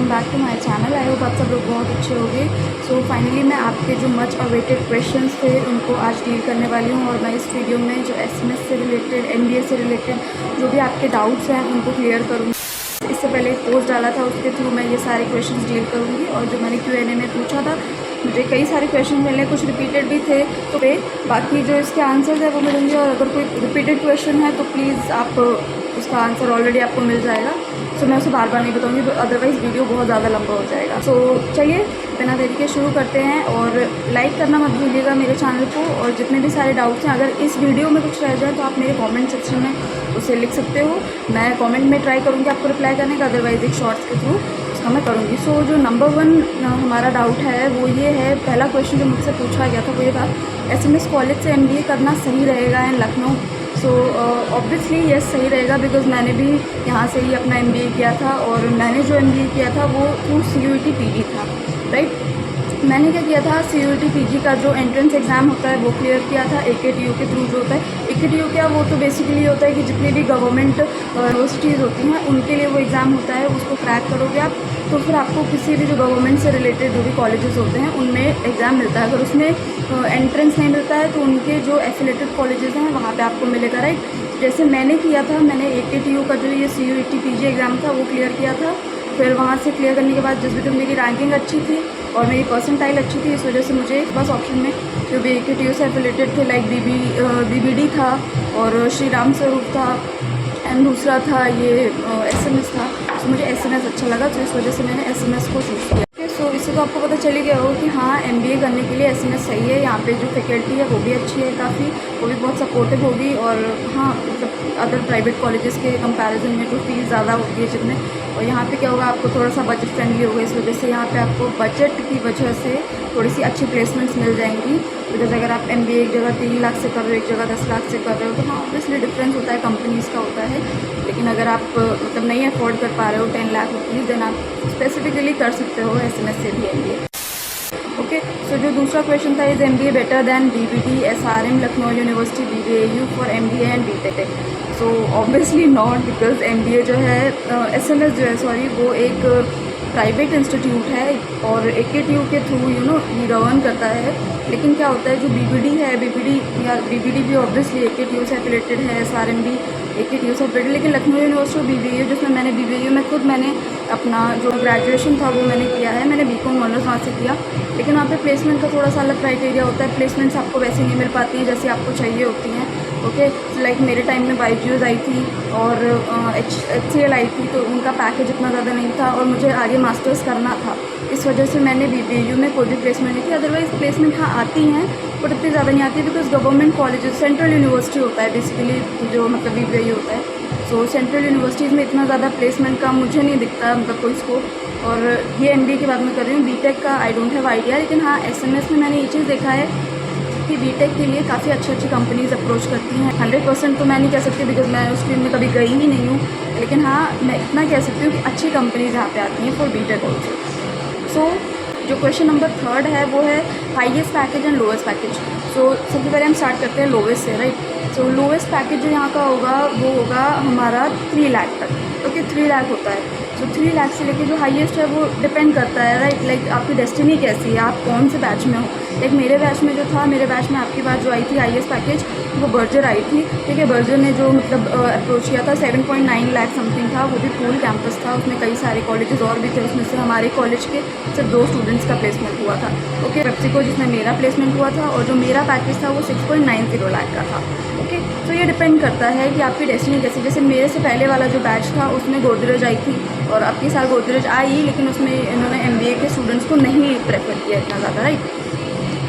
Welcome back to my channel. I hope आप सब लोग बहुत अच्छे होंगे। सो फाइनली मैं आपके जो मच अवेटेड क्वेश्चंस थे उनको आज डील करने वाली हूँ, और मैं इस वीडियो में जो एसएमएस से रिलेटेड, एमबीए से रिलेटेड जो भी आपके डाउट्स हैं उनको क्लियर करूँगी। इससे पहले एक पोस्ट डाला था, उसके थ्रू मैं ये सारे क्वेश्चंस डील करूँगी। और जो मैंने Q&A में पूछा था, मुझे कई सारे क्वेश्चन मिले, कुछ रिपीटेड भी थे, तो बाकी जो इसके आंसर्स है वो मिलेंगे। और अगर कोई रिपीटेड क्वेश्चन है तो प्लीज़ आप उसका आंसर ऑलरेडी आपको मिल जाएगा। सो मैं उसे बार बार नहीं बताऊंगी, तो अदरवाइज़ वीडियो बहुत ज़्यादा लंबा हो जाएगा। सो चलिए बिना देरी के शुरू करते हैं। और लाइक करना मत भूलिएगा मेरे चैनल को। और जितने भी सारे डाउट्स हैं, अगर इस वीडियो में कुछ रह जाए तो आप मेरे कमेंट सेक्शन में उसे लिख सकते हो। मैं कमेंट में ट्राई करूँगी आपको रिप्लाई करने का, अदरवाइज़ एक शॉर्ट्स के थ्रू उसका मैं करूँगी। सो जो नंबर 1 हमारा डाउट है वो ये है, पहला क्वेश्चन जो मुझसे पूछा गया था वो ये था, एसएमएस कॉलेज से एमबीए करना सही रहेगा इन लखनऊ? सो ऑब्वियसली यस सही रहेगा, बिकॉज़ मैंने भी यहाँ से ही अपना एमबीए किया था। और मैंने जो एमबीए किया था वो थ्रू CUET PG था, राइट। मैंने क्या किया था, CUET PG का जो एंट्रेंस एग्ज़ाम होता है वो क्लियर किया था AKTU के थ्रू। जो होता है AKTU क्या, वो तो बेसिकली होता है कि जितनी भी गवर्नमेंट यूनिवर्सिटीज़ होती हैं उनके लिए वो एग्ज़ाम होता है। उसको क्रैक करोगे आप तो फिर आपको किसी भी जो गवर्नमेंट से रिलेटेड जो भी कॉलेजेस होते हैं उनमें एग्ज़ाम मिलता है। अगर उसमें एंट्रेंस नहीं मिलता है तो उनके जो एफिलेटेड कॉलेजेस हैं वहाँ पे आपको मिलेगा, राइट। जैसे मैंने किया था, मैंने AKTU का जो ये CUET PG एग्ज़ाम था वो क्लियर किया था। फिर वहाँ से क्लियर करने के बाद जिस भी मेरी रैंकिंग अच्छी थी और मेरी परसेंटाइल अच्छी थी, इस वजह से मुझे फर्स्ट ऑप्शन में जो भी AKTU से एफिलेटेड थे, लाइक BBD था और श्री राम स्वरूप था, एंड दूसरा था ये SMS था। तो मुझे SMS अच्छा लगा, तो इस वजह से मैंने SMS को चूज़ किया। सो इससे तो आपको पता चल ही गया हो कि हाँ एमबीए करने के लिए SMS सही है। यहाँ पे जो फैकल्टी है वो भी अच्छी है काफ़ी, वो भी बहुत सपोर्टिव होगी। और हाँ मतलब अदर प्राइवेट कॉलेजेस के कंपैरिजन में जो फीस ज़्यादा होती है जितने, और यहाँ पे क्या होगा, आपको थोड़ा सा बजट फ्रेंडली होगा। इस वजह से यहाँ पे आपको बजट की वजह से थोड़ी सी अच्छी प्लेसमेंट्स मिल जाएंगी। बिकॉज अगर आप एमबीए एक जगह 3 लाख से कर रहे हो, एक जगह 10 लाख से कर रहे हो, तो हाँ ऑब्वियसली डिफरेंस होता है, कंपनीज़ का होता है। लेकिन अगर आप मतलब नहीं अफोर्ड कर पा रहे हो 10 लाख रुपीज़, देन आप स्पेसिफिकली कर सकते हो SMS से भी एमबीए। ओके, सो जो दूसरा क्वेश्चन था, is MBA better than BBD, SRM, Lucknow university, BBAU for MBA and BTech? So obviously not, because MBA जो है SMS जो है सॉरी, वो एक प्राइवेट इंस्टीट्यूट है और AKTU के थ्रू ये गवर्न करता है। लेकिन क्या होता है, जो BBD है, BBD भी ऑब्वियसली AKTU से एफिलेटेड है, SRM भी AKTU से एफिलेटेड, लेकिन लखनऊ यूनिवर्सिटी BBAU, जिसमें मैंने BBAU में खुद मैंने अपना जो ग्रेजुएशन था वो मैंने किया है, मैंने BCom ऑनर्स वहाँ से किया। लेकिन वहाँ पे प्लेसमेंट का थोड़ा सा अलग क्राइटेरिया होता है, प्लेसमेंट्स आपको वैसे नहीं मिल पाती हैं जैसे आपको चाहिए होती हैं। ओके, लाइक मेरे टाइम में BYJU'S आई थी और HCL आई थी, तो उनका पैकेज इतना ज़्यादा नहीं था और मुझे आगे मास्टर्स करना था। इस वजह से मैंने BBAU में कोई भी प्लेसमेंट नहीं थी। अदरवाइज़ प्लेसमेंट हाँ आती हैं बट इतनी ज़्यादा नहीं आती, because government colleges, central university होता है बेसिकली जो मतलब BBAU होता है। सो सेंट्रल यूनिवर्सिटीज़ में इतना ज़्यादा प्लेसमेंट का मुझे नहीं दिखता मतलब कोई स्कोप। और ये एमबीए की बात मैं कर रही हूँ, BTech का आई डोंट हैव आइडिया। लेकिन हाँ SMS में मैंने ये चीज़ देखा है कि BTech के लिए काफ़ी अच्छी कंपनीज अप्रोच करती हैं। 100% तो मैं नहीं कह सकती बिकॉज मैं उस फील्ड में कभी गई ही नहीं हूँ, लेकिन हाँ मैं इतना कह सकती हूँ कि अच्छी कंपनीज यहाँ पे आती हैं फॉर BTech ऑल्सो। सो जो क्वेश्चन नंबर 3 है वो है highest package and lowest package. So सबसे पहले हम स्टार्ट करते हैं लोवेस्ट से, राइट। सो लोवेस्ट पैकेज जो यहाँ का होगा वो होगा हमारा 3 लाख तक। ओके, 3 लाख होता है। सो 3 लाख से लेके जो हाईएस्ट है वो डिपेंड करता है, राइट। लाइक आपकी डेस्टिनी कैसी है, आप कौन से बैच में हो। लाइक मेरे बैच में जो था, मेरे बैच में आपकी बात जो आई थी हाईएस्ट पैकेज, वो बर्जर आई थी, ठीक है। बर्जर ने जो मतलब अप्रोच किया था 7.9 लाख समथिंग था, वो भी फुल कैंपस था, उसमें कई सारे कॉलेजेस और भी थे, उसमें से हमारे कॉलेज के सिर्फ 2 स्टूडेंट्स का प्लेसमेंट हुआ था। ओके, पेप्सिको जिसमें मेरा प्लेसमेंट हुआ था, और जो मेरा पैकेज था वो 6.90 लाख का था। ओके, तो ये डिपेंड करता है कि आपकी डेस्टिनी कैसी। जैसे मेरे से पहले वाला जो बैच था उसमें गोदरेज आई थी, और अब के साल गोदरेज आई, लेकिन उसमें इन्होंने एमबीए के स्टूडेंट्स को नहीं प्रेफर किया इतना ज़्यादा, राइट।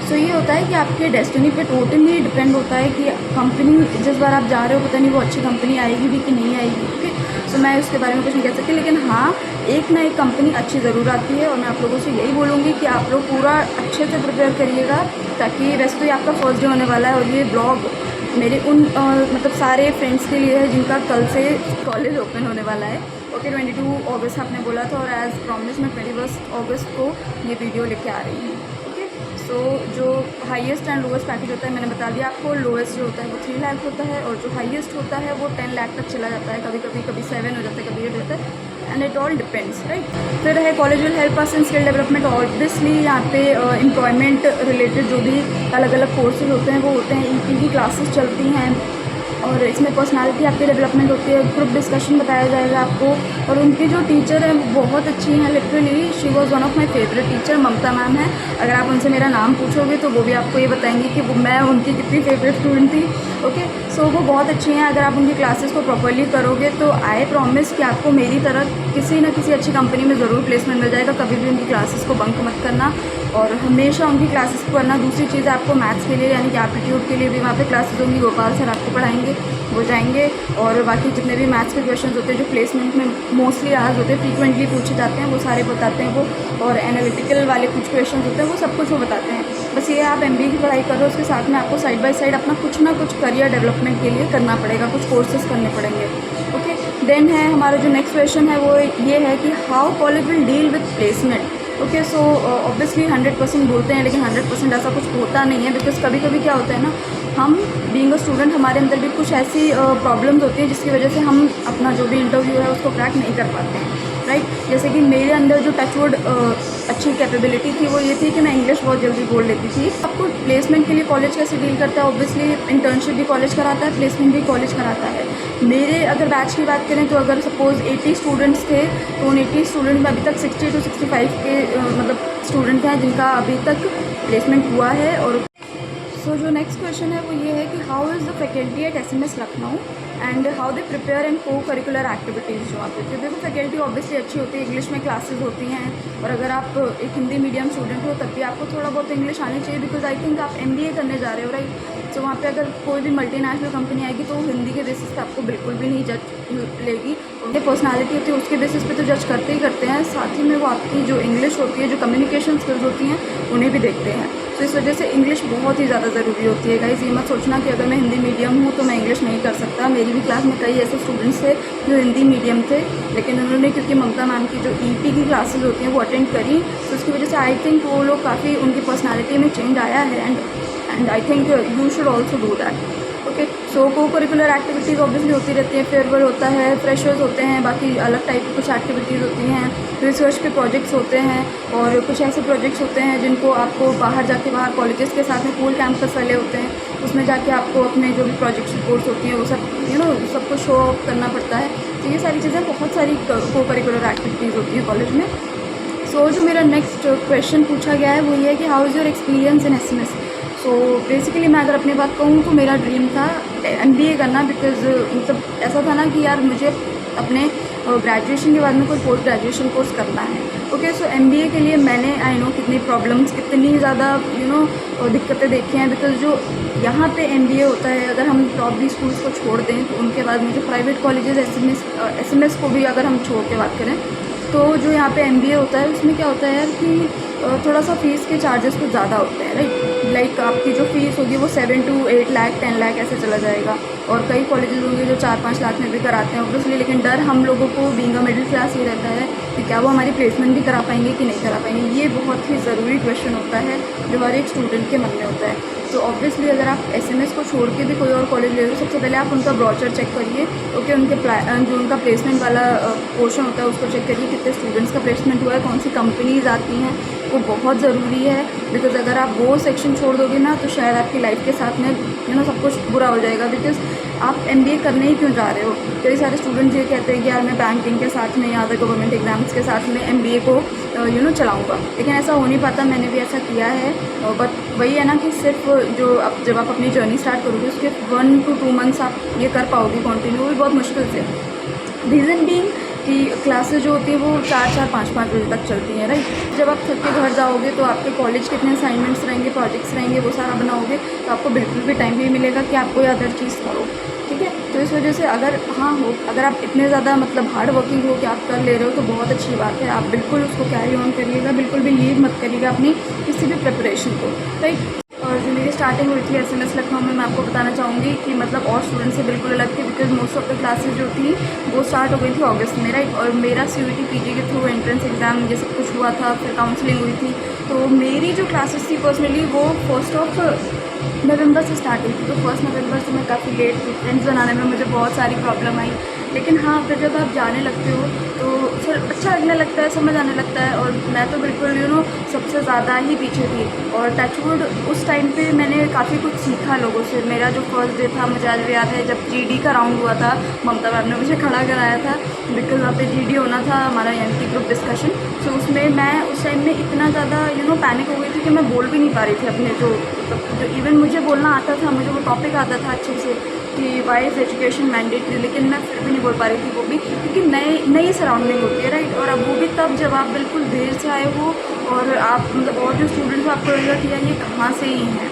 सो ये होता है कि आपके डेस्टिनी पे टोटली डिपेंड होता है कि कंपनी जिस बार आप जा रहे हो पता नहीं वो अच्छी कंपनी आएगी भी कि नहीं आएगी। ओके, सो मैं उसके बारे में कुछ नहीं कह सकती, लेकिन हाँ एक ना एक कंपनी अच्छी ज़रूर आती है। और मैं आप लोगों से यही बोलूँगी कि आप लोग पूरा अच्छे से प्रिपेयर करिएगा, ताकि वैसे तो ये आपका फर्स्ट डे होने वाला है, और ये ब्लॉग मेरे उन मतलब सारे फ्रेंड्स के लिए है जिनका कल से कॉलेज ओपन होने वाला है। ओके, 22 अगस्त आपने बोला था, और एज़ प्रॉमिस मैं 21 अगस्त को ये वीडियो लेके आ रही हूँ। ओके, सो जो हाईएस्ट एंड लोएस्ट पैकेज होता है मैंने बता दिया आपको। लोएस्ट जो होता है वो 3 लाख होता है और जो हाईएस्ट होता है वो 10 लाख तक चला जाता है। कभी 7 हो जाता है, कभी 8 होता है, and it all depends, right. फिर है college will help us in skill development. Obviously यहाँ पे एम्प्लॉयमेंट रिलेटेड जो भी अलग अलग कोर्सेज होते हैं वो होते हैं। EP की क्लासेस चलती हैं और इसमें पर्सनालिटी आपकी डेवलपमेंट होती है। ग्रुप डिस्कशन बताया जाएगा आपको। और उनकी जो टीचर है वो बहुत अच्छी हैं, literally she was one of my favourite teacher, Mamata ma'am है। अगर आप उनसे मेरा नाम पूछोगे तो वो भी आपको ये बताएंगी कि वो मैं उनकी कितनी फेवरेट स्टूडेंट थी। ओके, सो वो बहुत अच्छी हैं। अगर आप उनकी क्लासेस को प्रॉपरली करोगे तो आई प्रॉमिस कि आपको मेरी तरह किसी न किसी अच्छी कंपनी में ज़रूर प्लेसमेंट मिल जाएगा। कभी भी उनकी क्लासेस को बंक मत करना और हमेशा उनकी क्लासेस को करना। दूसरी चीज़ आपको मैथ्स के लिए यानी कि एप्टीट्यूड के लिए भी वहाँ पे क्लासेस होंगी। गोपाल सर आपको पढ़ाएंगे, वो जाएंगे। और बाकी जितने भी मैथ्स के क्वेश्चंस होते हैं जो प्लेसमेंट में मोस्टली आज होते हैं, फ्रीक्वेंटली पूछे जाते हैं, वो सारे बताते हैं वो। और एनालिटिकल वाले कुछ क्वेश्चन होते हैं वो सब कुछ वो बताते हैं। बस ये आप MBA की पढ़ाई करो, उसके साथ में आपको साइड बाय साइड अपना कुछ ना कुछ करियर डेवलपमेंट के लिए करना पड़ेगा, कुछ कोर्सेज करने पड़ेंगे। ओके, देन है हमारा जो नेक्स्ट क्वेश्चन है वो ये है कि how college will deal with placement. Okay, so obviously 100% बोलते हैं लेकिन 100% ऐसा कुछ होता नहीं है। बिकॉज कभी कभी क्या होता है ना, हम बीइंग अ स्टूडेंट हमारे अंदर भी कुछ ऐसी प्रॉब्लम्स होती हैं जिसकी वजह से हम अपना जो भी इंटरव्यू है उसको क्रैक नहीं कर पाते हैं, राइट। जैसे कि मेरे अंदर जो टचवुड अच्छी कैपेबिलिटी थी वो ये थी कि मैं इंग्लिश बहुत जल्दी बोल लेती थी। आपको प्लेसमेंट के लिए कॉलेज कैसे डील करता है, ऑब्वियसली इंटर्नशिप भी कॉलेज कराता है, प्लेसमेंट भी कॉलेज कराता है। मेरे अगर बैच की बात करें तो अगर सपोज़ 80 स्टूडेंट्स थे तो उन 80 स्टूडेंट में अभी तक 60 to 65 के मतलब स्टूडेंट हैं जिनका अभी तक प्लेसमेंट हुआ है। और सो जो नेक्स्ट क्वेश्चन है वो ये है कि how is the faculty at SMS Lucknow and how they prepare in को करिकुलर एक्टिविटीज़ जो आप देखते हैं। देखो फैकल्टी ऑब्वियसली अच्छी होती है, इंग्लिश में क्लासेस होती हैं। और अगर आप एक हिंदी मीडियम स्टूडेंट हो तब भी आपको थोड़ा बहुत इंग्लिश आनी चाहिए। बिकॉज आई थिंक आप MBA करने जा रहे हो, राइट। तो वहाँ पे अगर कोई भी मल्टीनेशनल कंपनी आएगी तो हिंदी के बेसिस पे आपको बिल्कुल भी नहीं जज लेगी। उनकी पर्सनालिटी होती है उसके बेसिस पे तो जज करते ही करते हैं, साथ ही में वो आपकी जो इंग्लिश होती है, जो कम्युनिकेशन स्किल्स होती हैं, उन्हें भी देखते हैं। तो इस वजह से इंग्लिश बहुत ही ज़्यादा ज़रूरी होती है गाइस। ये मत सोचना कि अगर मैं हिंदी मीडियम हूँ तो मैं इंग्लिश नहीं कर सकता। मेरी भी क्लास में कई ऐसे स्टूडेंट्स थे जो हिंदी मीडियम थे लेकिन उन्होंने क्योंकि ममता मैम की जो EP की क्लासेस होती हैं वो अटेंड करी, तो उसकी वजह से आई थिंक वो लोग काफ़ी उनकी पर्सनैलिटी में चेंज आया है। And I think you should also do that. Okay, so co curricular activities obviously होती रहती है। फेयरवेल होता है, फ्रेशर्स होते हैं, बाकी अलग टाइप की कुछ एक्टिविटीज़ होती हैं। रिसर्च के प्रोजेक्ट्स होते हैं और कुछ ऐसे प्रोजेक्ट्स होते हैं जिनको आपको बाहर जाके बाहर कॉलेजेस के साथ में पूल कैंपस वाले होते हैं, उसमें जाके आपको अपने जो भी प्रोजेक्ट्स रिपोर्ट्स होती हैं वो सब सबको शो ऑफ करना पड़ता है। तो ये सारी चीज़ें बहुत सारी को करिकुलर एक्टिविटीज़ होती हैं कॉलेज में। सो जो मेरा नेक्स्ट क्वेश्चन पूछा गया है वो ये है कि how is your experience in SMS। So basically मैं अगर अपनी बात कहूँ तो मेरा ड्रीम था MBA करना। बिकॉज मतलब ऐसा था ना कि यार मुझे अपने ग्रेजुएशन के बाद में कोई पोस्ट ग्रेजुएशन कोर्स करना है। ओके, सो MBA के लिए मैंने आई नो कितनी प्रॉब्लम्स, कितनी ज़्यादा दिक्कतें देखी हैं। बिकॉज जो यहाँ पे MBA होता है, अगर हम टॉप भी स्कूल्स को छोड़ दें तो उनके बाद में जो प्राइवेट कॉलेजेस SMS को भी अगर हम छोड़ के बात करें तो जो यहाँ पे MBA होता है उसमें क्या होता है यार कि थोड़ा सा फ़ीस के चार्जेस कुछ ज़्यादा होते हैं, राइट। लाइक आपकी जो फ़ीस होगी वो 7 to 8 लाख 10 लाख ऐसे चला जाएगा। और कई कॉलेजेस होंगे जो 4-5 लाख में भी कराते हैं ऑब्वियसली। लेकिन डर हम लोगों को बीइंग अ मिडिल क्लास ये रहता है कि क्या वो हमारी प्लेसमेंट भी करा पाएंगे कि नहीं करा पाएंगे। ये बहुत ही ज़रूरी क्वेश्चन होता है जो हर एक स्टूडेंट के मन में होता है। तो ऑब्वियसली अगर आप SMS को छोड़ के भी कोई और कॉलेज ले रहे हो, सबसे पहले आप उनका ब्रोचर चेक करिए। ओके, उनके जो उनका प्लेसमेंट वाला पोर्शन होता है उसको चेक करिए, कितने स्टूडेंट्स का प्लेसमेंट हुआ है, कौन सी कंपनीज आती हैं, वो बहुत ज़रूरी है। बिकॉज अगर आप वो सेक्शन छोड़ दोगे ना तो शायद आपकी लाइफ के साथ में सब कुछ बुरा हो जाएगा। बिकॉज आप MBA करने ही क्यों जा रहे हो। कई सारे स्टूडेंट्स ये कहते हैं कि यार मैं बैंकिंग के साथ में या अदर गवर्नमेंट एग्जाम्स के साथ में MBA को चलाऊँगा, लेकिन ऐसा हो नहीं पाता। मैंने भी ऐसा किया है। बट वही है ना कि सिर्फ जब आप अपनी जर्नी स्टार्ट करोगे उसके 1 to 2 मंथ्स आप ये कर पाओगे कंटिन्यू, वो भी बहुत मुश्किल से। रीज़न बीइंग कि क्लासेस जो होती है वो 4-4, 5-5 बजे तक चलती हैं, राइट। जब आप थक के घर जाओगे तो आपके कॉलेज के इतने असाइनमेंट्स रहेंगे, प्रोजेक्ट्स रहेंगे, वो सारा बनाओगे तो आपको बिल्कुल भी टाइम नहीं मिलेगा कि आप कोई अदर चीज़ करो, ठीक है। तो इस वजह से अगर आप इतने ज़्यादा मतलब हार्ड वर्किंग हो कि आप कर ले रहे हो तो बहुत अच्छी बात है। आप बिल्कुल उसको कैरी ऑन करिएगा, बिल्कुल भी लीव मत करिएगा अपनी किसी भी प्रिपरेशन को, राइट। और जो मेरे स्टार्टिंग हुई थी एसएमएस लखनऊ में, मैं आपको बताना चाहूँगी कि मतलब और स्टूडेंट से बिल्कुल अलग थी, because most of the classes जो थी वो स्टार्ट हो गई थी अगस्त में, राइट। और मेरा CUET पीजी के थ्रू एंट्रेंस एग्ज़ाम ये सब कुछ हुआ था, फिर काउंसलिंग हुई थी। तो मेरी जो क्लासेस थी पर्सनली वो 1 नवंबर से स्टार्ट हुई थी। तो 1 नवंबर से मैं काफ़ी लेट थी, फ्रेंड्स बनाने में मुझे बहुत सारी प्रॉब्लम आई। लेकिन हाँ, फिर जब आप जाने लगते हो तो फिर अच्छा लगने लगता है, समझ आने लगता है। और मैं तो बिल्कुल सबसे ज़्यादा ही पीछे थी। और टचवुड उस टाइम पे मैंने काफ़ी कुछ सीखा लोगों से। मेरा जो फर्स्ट डे था, मुझे आज भी याद है, जब GD का राउंड हुआ था, ममता मैम ने मुझे खड़ा कराया था, बिकॉज वहाँ पे GD होना था हमारा एमटी ग्रुप डिस्कशन। सो उसमें मैं उस टाइम में इतना ज़्यादा पैनिक हो गई थी कि मैं बोल भी नहीं पा रही थी अपने जो इवन मुझे बोलना आता था, मुझे वो टॉपिक आता था अच्छे से कि वाई इज़ एजुकेशन मैंडेटरी, लेकिन मैं फिर भी नहीं बोल पा रही थी, वो भी क्योंकि नई सराउंडिंग होती है, राइट। और अब वो भी तब जब आप बिल्कुल देर से आए हो और आप मतलब और जो स्टूडेंट्स आपको लगेगा कि यार ये कहाँ से ही हैं।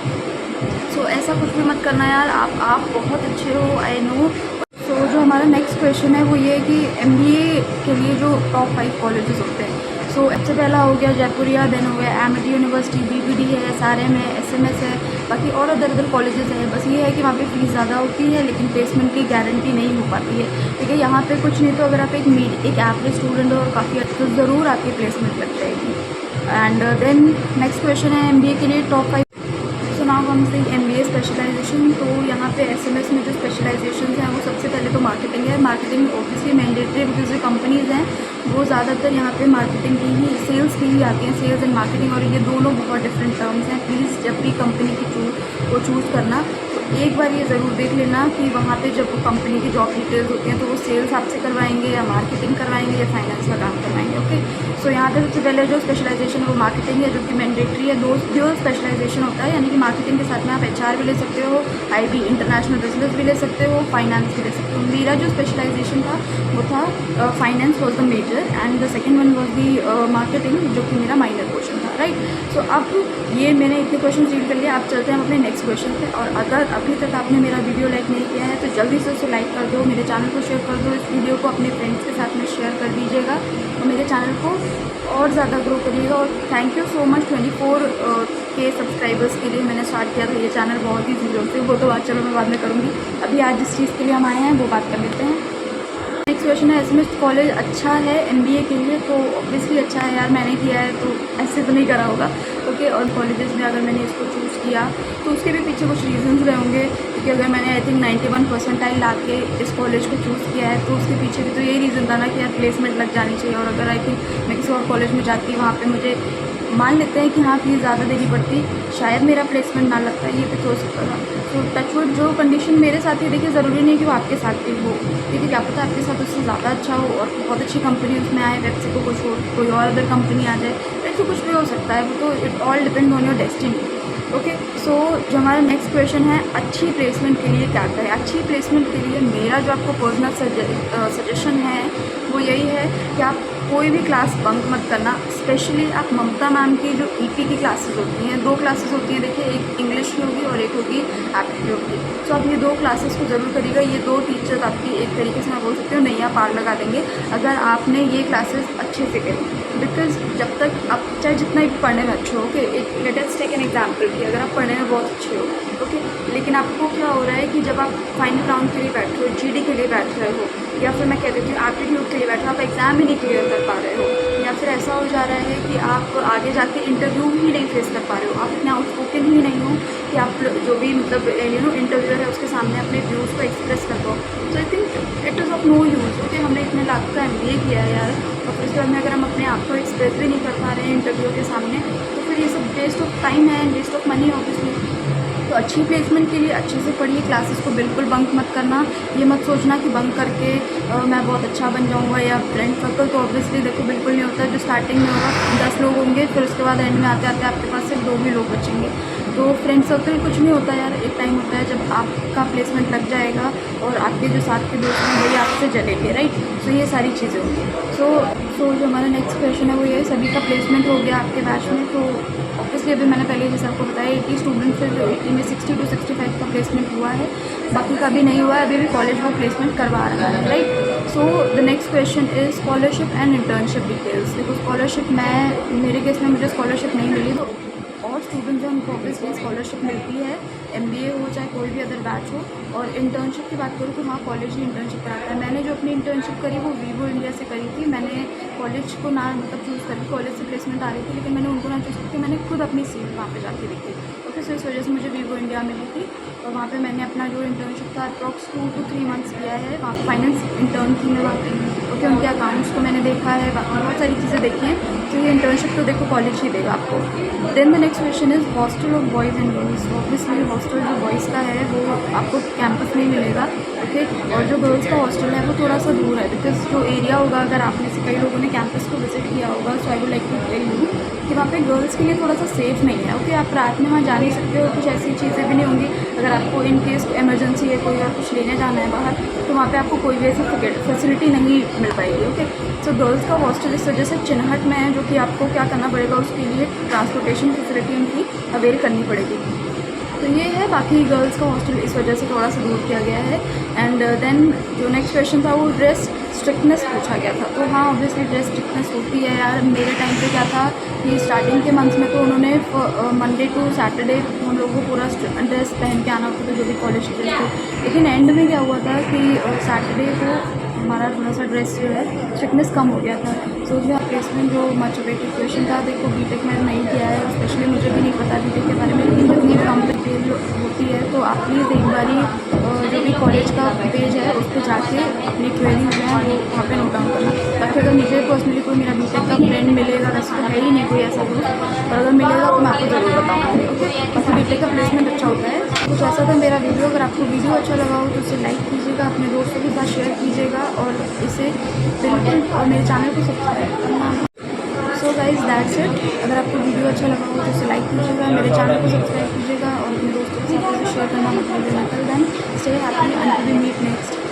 सो ऐसा कुछ भी मत करना यार, आप बहुत अच्छे हो, आई नो। सो जो हमारा नेक्स्ट क्वेश्चन है वो ये है कि MBA के लिए जो टॉप 5 कॉलेजेस होते हैं। सो सबसे पहला हो गया जयपुरिया, देन हो गया एमिटी यूनिवर्सिटी, BBD है, SRM है, SMS है, बाकी और अदर कॉलेजेस हैं। बस ये है कि वहाँ पे फ़ीस ज़्यादा होती है, लेकिन प्लेसमेंट की गारंटी नहीं हो पाती है, ठीक है। यहाँ पे कुछ नहीं तो अगर आप एक एवरेज स्टूडेंट हो और काफ़ी अच्छा, तो ज़रूर आपकी प्लेसमेंट लग जाएगी। एंड देन नेक्स्ट क्वेश्चन है MBA के लिए टॉप 5। सो नाउ हम से MBA स्पेशलाइजेशन। तो यहाँ पे SMS में जो स्पेशलाइजेशन हैं वो सबसे पहले तो मार्केटिंग है। मार्केटिंग ऑब्वियसली मैंडेटरी, बिकॉज जो कंपनीज़ हैं वो ज़्यादातर यहाँ पे मार्केटिंग की ही, सेल्स की ही आती हैं, सेल्स एंड मार्केटिंग, और ये दोनों बहुत डिफरेंट टर्म्स हैं। प्लीज़ जब भी कंपनी की को चूज़ करना तो एक बार ये ज़रूर देख लेना कि वहाँ पे जब वो कंपनी की जॉब डिटेल्स होती हैं तो वो सेल्स आपसे करवाएंगे या मार्केटिंग करवाएंगे या फाइनेंस का काम करवाएंगे, ओके। सो यहाँ पे सबसे पहले जो स्पेशलाइजेशन है वो मार्केटिंग है, जो कि मैंडेटरी है। दो स्पेशलाइजेशन होता है, यानी कि मार्केटिंग के साथ में आप HR भी ले सकते हो, IB इंटरनेशनल बिजनेस भी ले सकते हो, फाइनेंस भी ले सकते हो। मेरा जो स्पेशलाइजेशन था वो था finance was the major and the second one was the marketing, जो कि मेरा माइनर पोर्शन था, राइट। सो अब ये मैंने इतने क्वेश्चन डील कर लिए, आप चलते हैं अपने नेक्स्ट क्वेश्चन पे। और अगर अभी तक आपने मेरा वीडियो लाइक नहीं किया है तो जल्दी से उसे लाइक कर दो, मेरे चैनल को शेयर कर दो, इस वीडियो को अपने फ्रेंड्स के साथ में शेयर कर दीजिएगा और मेरे चैनल को और ज़्यादा ग्रो करिएगा। और थैंक यू सो मच 24 के सब्सक्राइबर्स के लिए मैंने स्टार्ट किया था ये चैनल बहुत ही ज़ीरो से, वो तो चलो मैं बाद में करूँगी। अभी आज जिस चीज़ के लिए हम आए हैं वो बात कर लेते हैं। नेक्स्ट क्वेश्चन है, SMS कॉलेज अच्छा है MBA के लिए? तो ऑब्वियसली अच्छा है यार, मैंने किया है तो ऐसे तो नहीं करा होगा, ओके। और कॉलेजेस में अगर मैंने इसको चूज़ किया तो उसके भी पीछे कुछ रीजंस रहे होंगे, क्योंकि अगर मैंने आई थिंक 91 परसेंटाइल ला के इस कॉलेज को चूज़ किया है तो उसके पीछे भी तो यही रीज़न था ना कि यार प्लेसमेंट लग जानी चाहिए। और अगर आई थिंक मैं किसी और कॉलेज में जाती वहाँ पर मुझे मान लेते हैं कि हाँ फीस ज़्यादा देनी पड़ती, शायद मेरा प्लेसमेंट ना लगता, ये भी तो हो सकता था। तो टचवुड जो कंडीशन मेरे साथ ही, देखिए ज़रूरी नहीं कि वो आपके साथ भी हो, देखिए क्या पता आपके साथ उससे ज़्यादा अच्छा हो और बहुत अच्छी कंपनी उसमें आए, वेबसाइट को कुछ हो, कोई और अदर कंपनी आ जाए, तो कुछ भी हो सकता है, वो तो it all depend on your destiny, okay. So जो हमारा नेक्स्ट क्वेश्चन है, अच्छी प्लेसमेंट के लिए क्या करें? अच्छी प्लेसमेंट के लिए मेरा जो आपको पर्सनल सजेशन है वो यही है कि आप कोई भी क्लास बंक मत करना। स्पेशली आप ममता मैम की जो EP की क्लासेस होती हैं, 2 क्लासेस होती हैं, देखिए एक इंग्लिश की होगी और एक होगी एप्टीट्यूड की। तो आप ये 2 क्लासेस को ज़रूर करिएगा। ये 2 टीचर्स आपकी एक तरीके से मैं बोल सकती हूँ नैया पार लगा देंगे अगर आपने ये क्लासेस अच्छे से करी। बिकॉज जब तक आप चाहे जितना भी पढ़ने में अच्छे हो, ओके, एक लेटेस्ट टेक एन एग्जाम्पल की, अगर आप पढ़ने में बहुत अच्छे हो, ओके, लेकिन आपको क्या हो रहा है कि जब आप फाइनल राउंड के लिए बैठ रहे हो, GD के लिए बैठ रहे हो, या फिर मैं कह देती हूँ एप्टीट्यूड के लिए बैठ रहे हो, आप एग्ज़ाम ही नहीं क्लियर कर पा रहे हो, या फिर ऐसा हो जा रहा है कि आप आगे जाके इंटरव्यू ही नहीं फेस कर पा रहे हो, आप इतना आउटस्पोकन ही नहीं हो कि आप जो भी मतलब इंटरव्यूअर है उसके सामने अपने व्यूज़ को एक्सप्रेस कर दो। तो I think it is of no use, okay. हमने इतने लाख का MBA किया है यार, और फिर उसके बाद में अगर हम अपने आप को एक्सप्रेस भी नहीं कर पा रहे हैं इंटरव्यू के सामने, तो फिर ये सब वेस्ट ऑफ टाइम है and waste of money obviously. तो अच्छी प्लेसमेंट के लिए अच्छे से पढ़िए, क्लासेस को बिल्कुल बंक मत करना। ये मत सोचना कि बंक करके मैं बहुत अच्छा बन जाऊँगा या फ्रेंड सर्कल, तो ऑब्वियसली देखो बिल्कुल नहीं होता। जो स्टार्टिंग में होगा 10 लोग होंगे, फिर उसके बाद एंड में आते आते आपके पास सिर्फ 2 ही लोग बचेंगे। तो फ्रेंड सर्कल कुछ नहीं होता यार, एक टाइम होता है जब आपका प्लेसमेंट लग जाएगा और आपके जो साथ के दोस्त हैं वही आपसे जलेंगे, राइट। सो ये सारी चीज़ें होंगी। सो जो हमारा नेक्स्ट क्वेश्चन है वो ये, सभी का प्लेसमेंट हो गया आपके बैच में? तो ऑब्वियसली अभी मैंने पहले जैसे आपको बताया 80 स्टूडेंट से, जो 80 में 60 to 65 का प्लेसमेंट हुआ है, बाकी का भी नहीं हुआ है, अभी भी कॉलेज वो प्लेसमेंट करवा रहा है, right. So the next question is scholarship and internship details. देखो स्कॉलरशिप, मेरे केस में मुझे स्कॉलरशिप नहीं मिली, तो और स्टूडेंट्स हैं उनको ऑब्वियसली स्कॉलरशिप मिलती है, MBA हो चाहे कोई भी अदर बैच हो। और इंटर्नशिप की बात करूँ तो हाँ, कॉलेज ही इंटर्नशिप कराता है। मैंने जो अपनी इंटर्नशिप करी वो वीवो इंडिया से करी थी। मैंने कॉलेज को ना मतलब चूज़ करी, कॉलेज से प्लेसमेंट आ रही थी लेकिन मैंने उनको ना चूज़ की, मैंने खुद अपनी सीट वहाँ पे जाके देखी। ओके, सो इस वजह से मुझे वीवो इंडिया मिली थी और वहाँ पे मैंने अपना जो इंटर्नशिप था अप्रॉक्स 2 to 3 मंथ्स किया है। वहाँ फाइनेंस इंटर्न थी मैं वहाँ पे। ओके, उनके अकाउंट्स को मैंने देखा है, बाकी बहुत सारी चीज़ें देखी हैं। तो ये इंटर्नशिप तो देखो कॉलेज ही देगा आपको। Then the next question is hostel of boys and girls. Obviously hostel जो बॉयज़ का है वो आपको कैंपस में ही मिलेगा। ओके, और जो गर्ल्स का हॉस्टल है वो थोड़ा सा दूर है, बिकॉज जो एरिया होगा, अगर आप में से कई लोगों ने कैंपस को विजिट किया होगा, so I would like to tell you कि वहाँ पे गर्ल्स के लिए थोड़ा सा सेफ़ नहीं है। ओके, आप रात में वहाँ जा नहीं सकते हो, कुछ ऐसी चीज़ें भी नहीं होंगी। अगर आपको इन केस इमरजेंसी है, कोई और कुछ लेने जाना है बाहर, तो वहाँ पे आपको कोई भी ऐसी फैसिलिटी नहीं मिल पाएगी। ओके, सो गर्ल्स का हॉस्टल इस वजह से चिन्हट में है, जो कि आपको क्या करना पड़ेगा, उसके लिए ट्रांसपोर्टेशन फैसिलिटी उनकी अवेल करनी पड़ेगी। तो ये है, बाकी गर्ल्स का हॉस्टल इस वजह से थोड़ा सा दूर किया गया है। एंड देन जो नेक्स्ट क्वेश्चन था वो ड्रेस स्ट्रिक्टनेस पूछा गया था। तो हाँ, ऑब्वियसली ड्रेस स्ट्रिक्टनेस होती है यार। मेरे टाइम पे क्या था कि स्टार्टिंग के मंथ्स में तो उन्होंने मंडे टू सैटरडे हम लोगों को पूरा ड्रेस पहन के आना होता था, जो भी कॉलेज ड्रेस थे। लेकिन एंड में क्या हुआ था कि सैटरडे को हमारा थोड़ा सा ड्रेस जो है स्ट्रिक्टनेस कम हो गया था। सो जो प्लेसमेंट जो मच वेटेड क्वेश्चन था, देखो बीटेक मैंने नहीं किया है, स्पेशली मुझे भी नहीं पता बीटेक के बारे में, लेकिन जितनी भी कंप्लीट होती है तो आप प्लीज़ एक बारी जो भी कॉलेज का पेज है उस पर जाके अपनी क्वेरी जो है वो वहाँ पे नोट डाउन करना। बाकी अगर मुझे पर्सनली कोई मेरा बीटेक का फ्रेंड मिलेगा, वैसे तो है ही नहीं कोई ऐसा दोस्त, पर अगर मिलेगा तो मैं आपको ज़रूर बताऊँगी। ओके, बाकी बीटेक का प्लेसमेंट अच्छा होता है। कुछ ऐसा था मेरा वीडियो। अगर आपको वीडियो अच्छा लगा हो तो उसे लाइक कीजिएगा, अपने दोस्तों के साथ शेयर कीजिएगा और इसे बिल्कुल और मेरे चैनल को सब्सक्राइब करना। So guys that's it. अगर आपको वीडियो अच्छा लगा हो तो उसे लाइक कीजिएगा, मेरे चैनल को सब्सक्राइब कीजिएगा और अपने दोस्तों के साथ शेयर करना मत भूलिएगा। Till then stay happy and we meet next.